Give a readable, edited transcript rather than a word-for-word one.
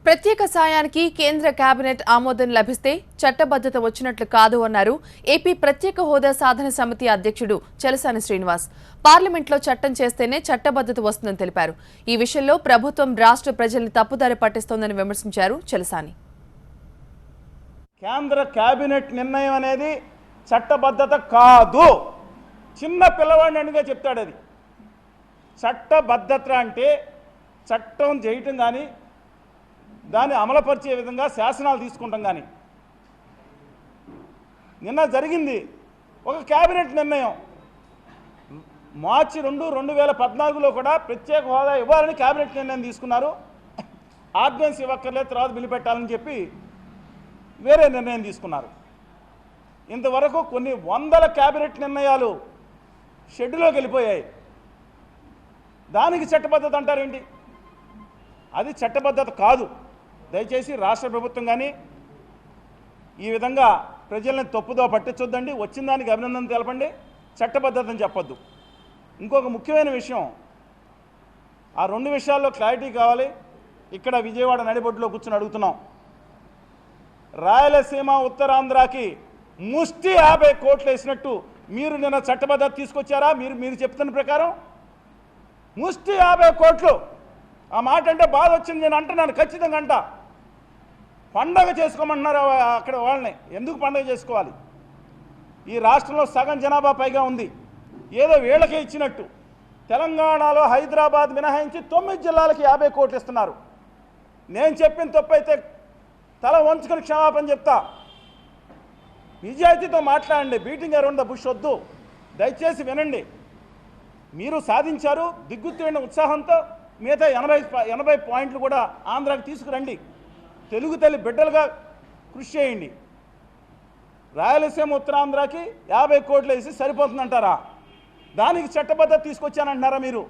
ప్రత్యేక సాయానికి కేంద్ర కేబినెట్ ఆమోదం లభిస్తే చట్టబద్ధత వచ్చినట్లు కాదు అన్నారు ఏపీ ప్రత్యేక హోదా సాధన సమితి అధ్యక్షుడు చలసాని శ్రీనివాస్. పార్లమెంట్లో చట్టం చేస్తేనే చట్టబద్ధత వస్తుందని తెలిపారు. ఈ విషయంలో ప్రభుత్వం రాష్ట్ర ప్రజల్ని తప్పుదారి పట్టిస్తోందని విమర్శించారు చలసాని. కేంద్ర కేబినెట్ నిర్ణయం అనేది చట్టబద్ధత కాదు. చిన్న పిల్లవాడిని అనిగా చెప్తాడు. అది చట్టబద్ధత అంటే చట్టం చేయటం కానీ దాన్ని అమలుపరిచే విధంగా శాసనాలు తీసుకుంటాం. కానీ నిన్న జరిగింది ఒక కేబినెట్ నిర్ణయం. మార్చి 2, 2014లో కూడా ప్రత్యేక హోదా ఇవ్వాలని కేబినెట్ నిర్ణయం తీసుకున్నారు. ఆర్డినెన్స్ ఇవ్వక్కర్లేదు, తర్వాత బిల్లు పెట్టాలని చెప్పి వేరే నిర్ణయం తీసుకున్నారు. ఇంతవరకు కొన్ని వందల కేబినెట్ నిర్ణయాలు షెడ్యూల్లోకి వెళ్ళిపోయాయి. దానికి చట్టబద్ధత అంటారేంటి? అది చట్టబద్ధత కాదు. దయచేసి రాష్ట్ర ప్రభుత్వం కానీ ఈ విధంగా ప్రజల్ని తప్పుదో పట్టించొద్దండి. వచ్చిన దానికి అభినందన తెలపండి, చట్టబద్ధతని చెప్పొద్దు. ఇంకొక ముఖ్యమైన విషయం, ఆ 2 విషయాల్లో క్లారిటీ కావాలి. ఇక్కడ విజయవాడ నడిబొడ్డులో కూర్చొని అడుగుతున్నాం. రాయలసీమ ఉత్తరాంధ్రకి ముష్టి 50 కోట్లు వేసినట్టు మీరు నిన్న చట్టబద్ధత తీసుకొచ్చారా? మీరు చెప్తున్న ప్రకారం ముష్టి 50 కోట్లు. ఆ మాట అంటే బాధ వచ్చింది. నేను అంటున్నాను, ఖచ్చితంగా అంట. పండగ చేసుకోమంటున్నారు అక్కడ వాళ్ళని. ఎందుకు పండగ చేసుకోవాలి? ఈ రాష్ట్రంలో సగం జనాభా పైగా ఉంది. ఏదో వీళ్ళకే ఇచ్చినట్టు తెలంగాణలో హైదరాబాద్ మినహాయించి 9 జిల్లాలకి 50 కోట్లు ఇస్తున్నారు. నేను చెప్పిన తప్పు అయితే తల వంచుకొని క్షమాపణ చెప్తా. నిజాయితీతో మాట్లాడండి. బీటింగ్ అరౌండ్ ద బుష్ వద్దు. దయచేసి వినండి. మీరు సాధించారు దిగ్గుత్తైన ఉత్సాహంతో. మిగతా 80 పాయింట్లు కూడా ఆంధ్రాకి తీసుకురండి. తెలుగు తల్లి బిడ్డలుగా కృషి చేయండి. రాయలసీమ ఉత్తరాంధ్రకి 50 కోట్లు వేసి సరిపోతుందంటారా? దానికి చట్టబద్ధత తీసుకొచ్చానంటున్నారా మీరు?